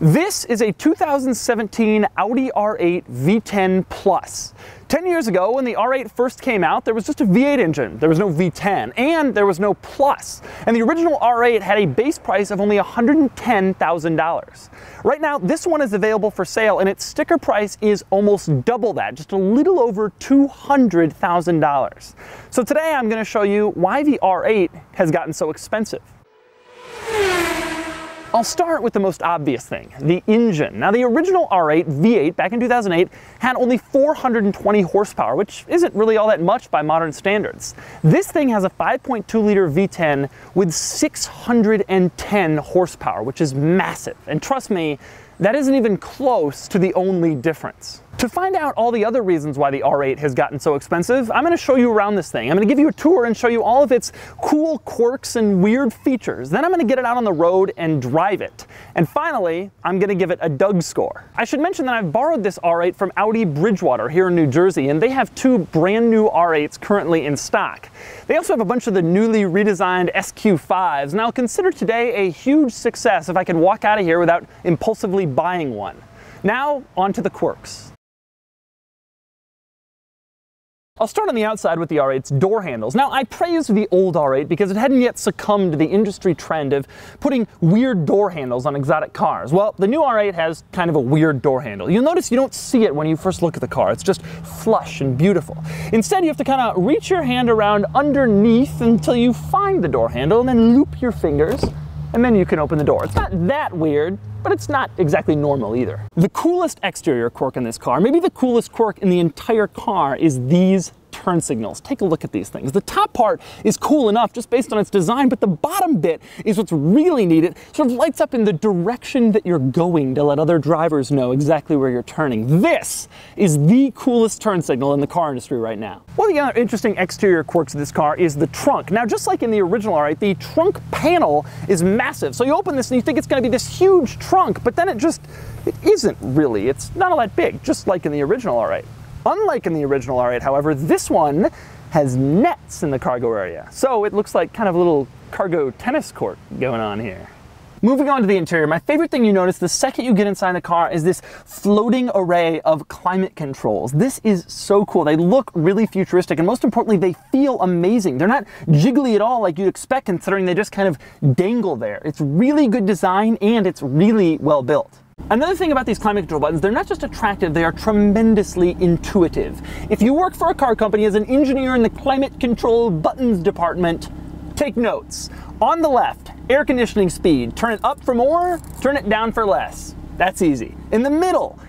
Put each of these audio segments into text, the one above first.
This is a 2017 Audi R8 V10 Plus. 10 years ago, when the R8 first came out, there was just a V8 engine. There was no V10, and there was no Plus. And the original R8 had a base price of only $110,000. Right now, this one is available for sale, and its sticker price is almost double that, just a little over $200,000. So today, I'm going to show you why the R8 has gotten so expensive. I'll start with the most obvious thing, the engine. Now, the original R8 V8 back in 2008 had only 420 horsepower, which isn't really all that much by modern standards. This thing has a 5.2-liter V10 with 610 horsepower, which is massive. And trust me, that isn't even close to the only difference. To find out all the other reasons why the R8 has gotten so expensive, I'm going to show you around this thing. I'm going to give you a tour and show you all of its cool quirks and weird features. Then I'm going to get it out on the road and drive it. And finally, I'm going to give it a Doug score. I should mention that I've borrowed this R8 from Audi Bridgewater here in New Jersey, and they have two brand new R8s currently in stock. They also have a bunch of the newly redesigned SQ5s, and I'll consider today a huge success if I can walk out of here without impulsively buying one. Now, on to the quirks. I'll start on the outside with the R8's door handles. Now, I praised the old R8 because it hadn't yet succumbed to the industry trend of putting weird door handles on exotic cars. Well, the new R8 has kind of a weird door handle. You'll notice you don't see it when you first look at the car. It's just flush and beautiful. Instead, you have to kind of reach your hand around underneath until you find the door handle and then loop your fingers, and then you can open the door. It's not that weird, but it's not exactly normal either. The coolest exterior quirk in this car, maybe the coolest quirk in the entire car, is these turn signals. Take a look at these things. The top part is cool enough just based on its design, but the bottom bit is what's really neat. It sort of lights up in the direction that you're going to let other drivers know exactly where you're turning. This is the coolest turn signal in the car industry right now. One of the other interesting exterior quirks of this car is the trunk. Now, just like in the original R8, the trunk panel is massive. So you open this and you think it's going to be this huge trunk, but then it isn't really. It's not all that big, just like in the original R8. Unlike in the original R8, however, this one has nets in the cargo area. So it looks like kind of a little cargo tennis court going on here. Moving on to the interior, my favorite thing you notice the second you get inside the car is this floating array of climate controls. This is so cool. They look really futuristic, and most importantly, they feel amazing. They're not jiggly at all like you'd expect, considering they just kind of dangle there. It's really good design, and it's really well built. Another thing about these climate control buttons, they're not just attractive, they are tremendously intuitive. If you work for a car company as an engineer in the climate control buttons department, take notes. On the left, air conditioning speed. Turn it up for more, turn it down for less. That's easy. In the middle,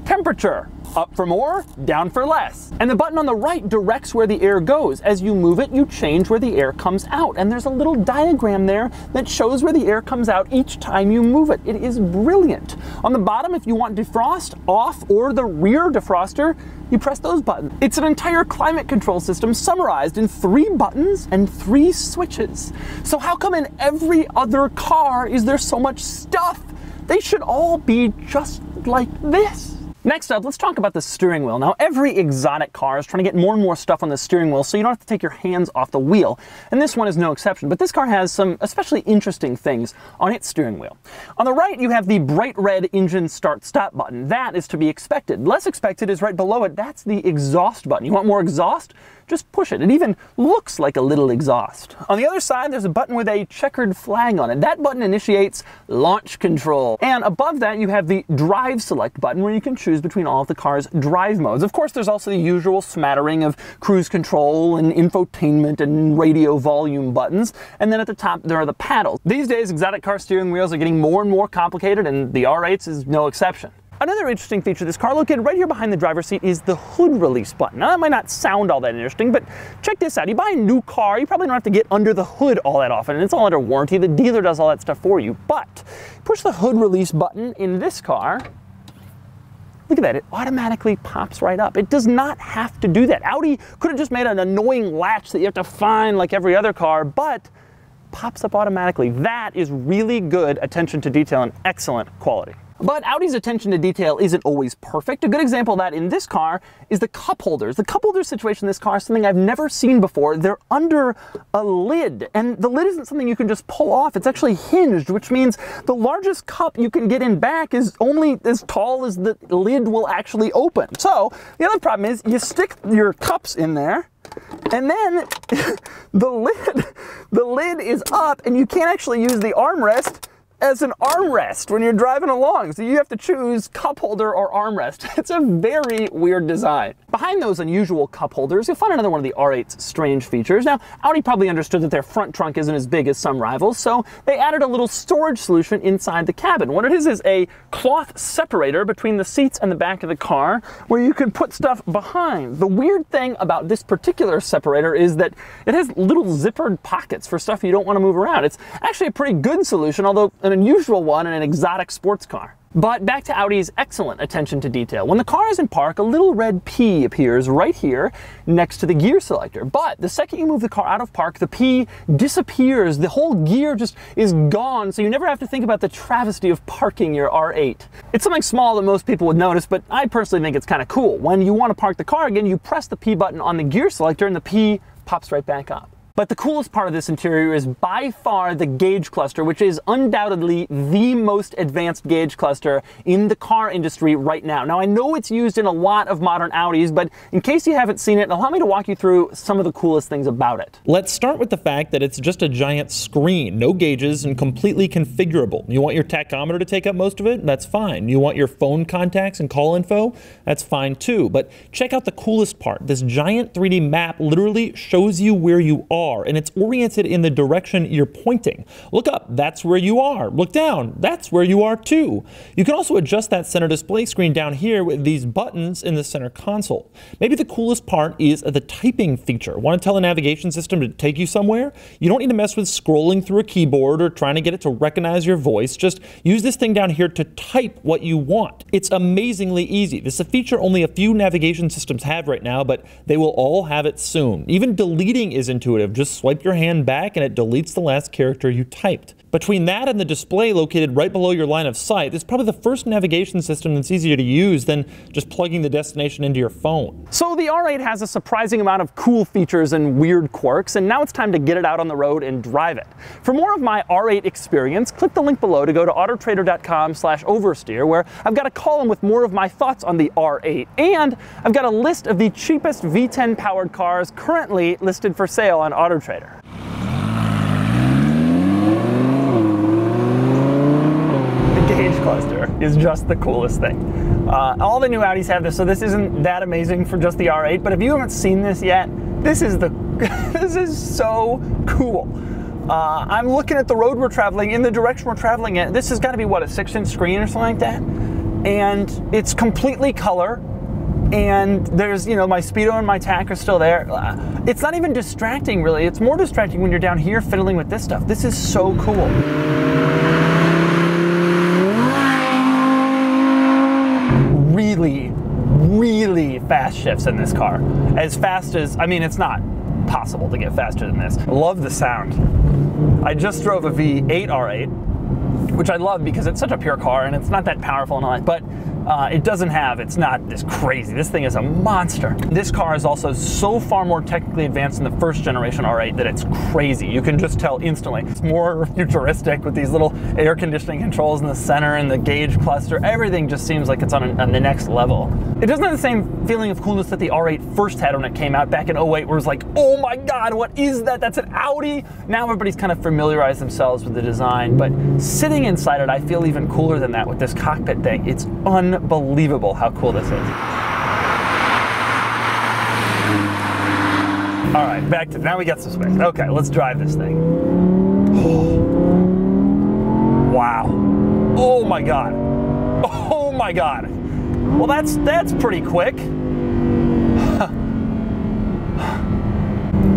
temperature. Up for more, down for less. And the button on the right directs where the air goes. As you move it, you change where the air comes out. And there's a little diagram there that shows where the air comes out each time you move it. It is brilliant. On the bottom, if you want defrost, off, or the rear defroster, you press those buttons. It's an entire climate control system summarized in 3 buttons and 3 switches. So how come in every other car is there so much stuff? They should all be just like this. Next up, let's talk about the steering wheel. Now, every exotic car is trying to get more and more stuff on the steering wheel so you don't have to take your hands off the wheel. And this one is no exception, but this car has some especially interesting things on its steering wheel. On the right, you have the bright red engine start-stop button. That is to be expected. Less expected is right below it. That's the exhaust button. You want more exhaust? Just push it. It even looks like a little exhaust. On the other side, there's a button with a checkered flag on it. That button initiates launch control. And above that, you have the drive select button where you can choose between all of the car's drive modes. Of course, there's also the usual smattering of cruise control and infotainment and radio volume buttons. And then at the top, there are the paddles. These days, exotic car steering wheels are getting more and more complicated, and the R8s is no exception. Another interesting feature of this car, located right here behind the driver's seat, is the hood release button. Now, that might not sound all that interesting, but check this out. You buy a new car, you probably don't have to get under the hood all that often, and it's all under warranty. The dealer does all that stuff for you. But push the hood release button in this car. Look at that, it automatically pops right up. It does not have to do that. Audi could have just made an annoying latch that you have to find like every other car, but pops up automatically. That is really good attention to detail and excellent quality. But Audi's attention to detail isn't always perfect. A good example of that in this car is the cup holders. The cup holder situation in this car is something I've never seen before. They're under a lid, and the lid isn't something you can just pull off. It's actually hinged, which means the largest cup you can get in back is only as tall as the lid will actually open. So the other problem is you stick your cups in there, and then the lid is up, and you can't actually use the armrest as an armrest when you're driving along. So you have to choose cup holder or armrest. It's a very weird design. Behind those unusual cup holders, you'll find another one of the R8's strange features. Now, Audi probably understood that their front trunk isn't as big as some rivals, so they added a little storage solution inside the cabin. What it is a cloth separator between the seats and the back of the car where you can put stuff behind. The weird thing about this particular separator is that it has little zippered pockets for stuff you don't want to move around. It's actually a pretty good solution, although an unusual one in an exotic sports car. But back to Audi's excellent attention to detail. When the car is in park, a little red P appears right here next to the gear selector. But the second you move the car out of park, the P disappears. The whole gear just is gone, so you never have to think about the travesty of parking your R8. It's something small that most people would notice, but I personally think it's kind of cool. When you want to park the car again, you press the P button on the gear selector and the P pops right back up. But the coolest part of this interior is by far the gauge cluster, which is undoubtedly the most advanced gauge cluster in the car industry right now. Now, I know it's used in a lot of modern Audis, but in case you haven't seen it, allow me to walk you through some of the coolest things about it. Let's start with the fact that it's just a giant screen, no gauges, and completely configurable. You want your tachometer to take up most of it? That's fine. You want your phone contacts and call info? That's fine too. But check out the coolest part. This giant 3D map literally shows you where you are, and it's oriented in the direction you're pointing. Look up, that's where you are. Look down, that's where you are too. You can also adjust that center display screen down here with these buttons in the center console. Maybe the coolest part is the typing feature. Want to tell the navigation system to take you somewhere? You don't need to mess with scrolling through a keyboard or trying to get it to recognize your voice. Just use this thing down here to type what you want. It's amazingly easy. This is a feature only a few navigation systems have right now, but they will all have it soon. Even deleting is intuitive. Just swipe your hand back and it deletes the last character you typed. Between that and the display located right below your line of sight, it's probably the first navigation system that's easier to use than just plugging the destination into your phone. So the R8 has a surprising amount of cool features and weird quirks, and now it's time to get it out on the road and drive it. For more of my R8 experience, click the link below to go to autotrader.com/oversteer, where I've got a column with more of my thoughts on the R8, and I've got a list of the cheapest V10 powered cars currently listed for sale on AutoTrader. Cluster is just the coolest thing. All the new Audis have this, so this isn't that amazing for just the R8, but if you haven't seen this yet, this is this is so cool. I'm looking at the road we're traveling, in the direction we're traveling in. This has got to be, what, a 6-inch screen or something like that? And it's completely color, and there's, you know, my speedo and my tach are still there. It's not even distracting, really. It's more distracting when you're down here fiddling with this stuff. This is so cool. Really fast shifts in this car. As fast as, I mean, it's not possible to get faster than this. Love the sound. I just drove a V8 R8, which I love because it's such a pure car and it's not that powerful and all that, but it's not this crazy. This thing is a monster. This car is also so far more technically advanced than the first generation R8 that it's crazy. You can just tell instantly. It's more futuristic with these little air conditioning controls in the center and the gauge cluster. Everything just seems like it's on the next level. It doesn't have the same feeling of coolness that the R8 first had when it came out back in 08, where it was like, oh my God, what is that? That's an Audi? Now everybody's kind of familiarized themselves with the design, but sitting inside it, I feel even cooler than that with this cockpit thing. It's unbelievable how cool this is. All right, back to, now we got some space. Okay, let's drive this thing. Wow. Oh my God. Oh my God. Well, that's pretty quick.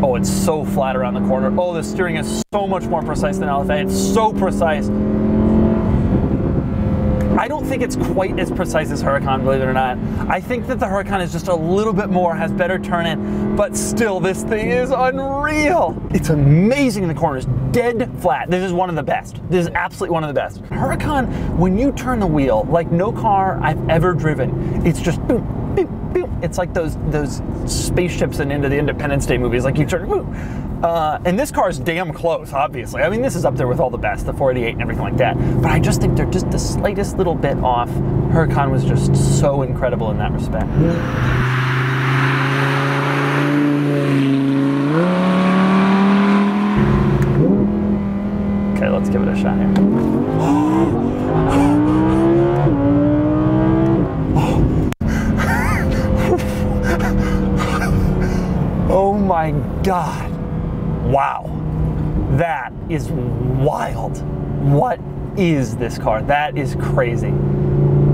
Oh, it's so flat around the corner. Oh, the steering is so much more precise than LFA. It's so precise. I don't think it's quite as precise as Huracan, believe it or not. I think that the Huracan is just a little bit more, has better turn-in, but still, this thing is unreal. It's amazing in the corners, dead flat. This is one of the best. This is absolutely one of the best. Huracan, when you turn the wheel, like no car I've ever driven, it's just boom, boom, boom. It's like those spaceships in Into the Independence Day movies, like you turn, boom. And this car is damn close, obviously. I mean, this is up there with all the best, the 488 and everything like that. But I just think they're just the slightest little bit off. Huracan was just so incredible in that respect. Okay, let's give it a shot here. Oh my God. Wow, that is wild. What is this car? That is crazy.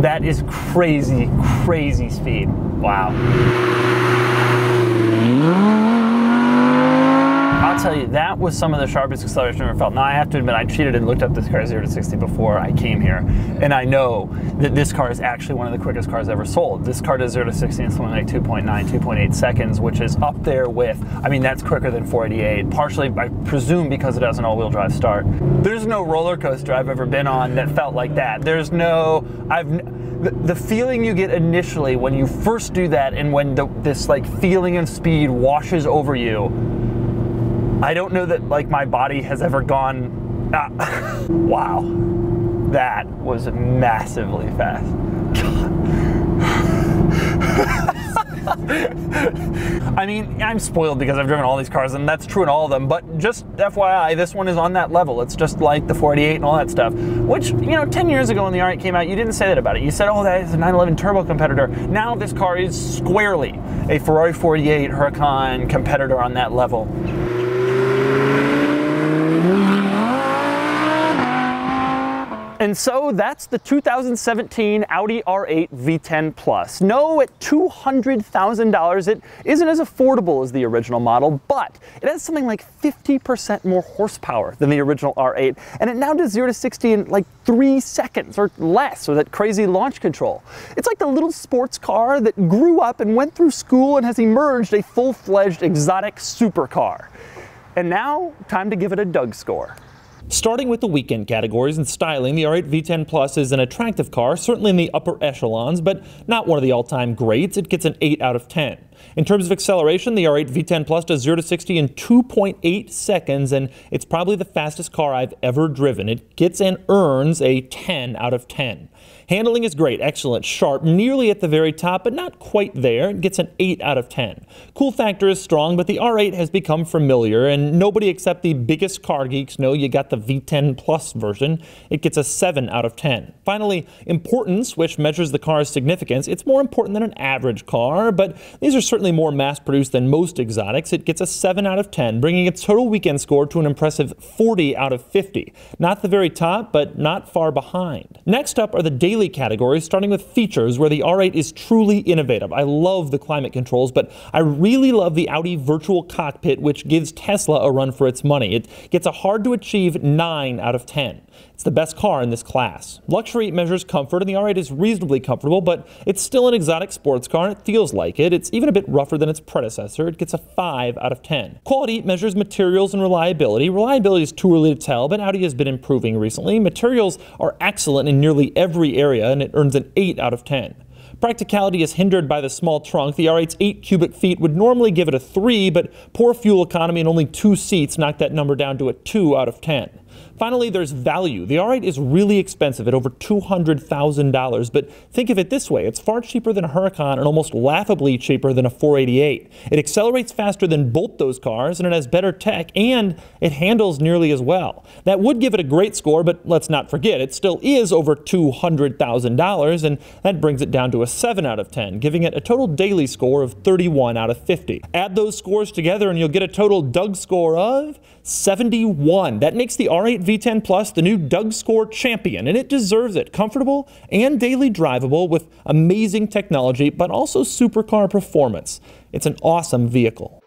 That is crazy, crazy speed. Wow. I'll tell you, that was some of the sharpest acceleration I've ever felt. Now, I have to admit, I cheated and looked up this car 0 to 60 before I came here, and I know that this car is actually one of the quickest cars ever sold. This car does 0 to 60 in something like 2.9, 2.8 seconds, which is up there with, I mean, that's quicker than 488, partially, I presume, because it has an all-wheel drive start. There's no roller coaster I've ever been on that felt like that. There's no, the feeling you get initially when you first do that, and when this like feeling of speed washes over you, I don't know that like my body has ever gone, wow, that was massively fast. I mean, I'm spoiled because I've driven all these cars, and that's true in all of them, but just FYI, this one is on that level. It's just like the 488 and all that stuff, which, you know, 10 years ago when the R8 came out, you didn't say that about it. You said, oh, that is a 911 turbo competitor. Now this car is squarely a Ferrari 488 Huracan competitor on that level. And so that's the 2017 Audi R8 V10 Plus. No, at $200,000, it isn't as affordable as the original model, but it has something like 50% more horsepower than the original R8, and it now does 0 to 60 in like 3 seconds or less, or that crazy launch control. It's like the little sports car that grew up and went through school and has emerged a full-fledged exotic supercar. And now, time to give it a Doug score. Starting with the weekend categories and styling, the R8 V10 Plus is an attractive car, certainly in the upper echelons, but not one of the all-time greats. It gets an 8 out of 10. In terms of acceleration, the R8 V10 Plus does 0 to 60 in 2.8 seconds, and it's probably the fastest car I've ever driven. It gets and earns a 10 out of 10. Handling is great, excellent, sharp, nearly at the very top, but not quite there. It gets an 8 out of 10. Cool factor is strong, but the R8 has become familiar, and nobody except the biggest car geeks know you got the V10 Plus version. It gets a 7 out of 10. Finally, importance, which measures the car's significance. It's more important than an average car, but these are certainly more mass-produced than most exotics. It gets a 7 out of 10, bringing its total weekend score to an impressive 40 out of 50. Not the very top, but not far behind. Next up are the daily categories, starting with features, where the R8 is truly innovative. I love the climate controls, but I really love the Audi virtual cockpit, which gives Tesla a run for its money. It gets a hard-to-achieve 9 out of 10. It's the best car in this class. Luxury measures comfort, and the R8 is reasonably comfortable, but it's still an exotic sports car, and it feels like it. It's even a bit rougher than its predecessor. It gets a 5 out of 10. Quality measures materials and reliability. Reliability is too early to tell, but Audi has been improving recently. Materials are excellent in nearly every area, and it earns an 8 out of 10. Practicality is hindered by the small trunk. The R8's 8 cubic feet would normally give it a 3, but poor fuel economy and only 2 seats knocked that number down to a 2 out of 10. Finally, there's value. The R8 is really expensive at over $200,000, but think of it this way. It's far cheaper than a Huracan and almost laughably cheaper than a 488. It accelerates faster than both those cars, and it has better tech, and it handles nearly as well. That would give it a great score, but let's not forget, it still is over $200,000, and that brings it down to a 7 out of 10, giving it a total daily score of 31 out of 50. Add those scores together and you'll get a total Doug score of 71. That makes the R8 V10 Plus the new Doug score champion, and it deserves it. Comfortable and daily drivable with amazing technology, but also supercar performance. It's an awesome vehicle.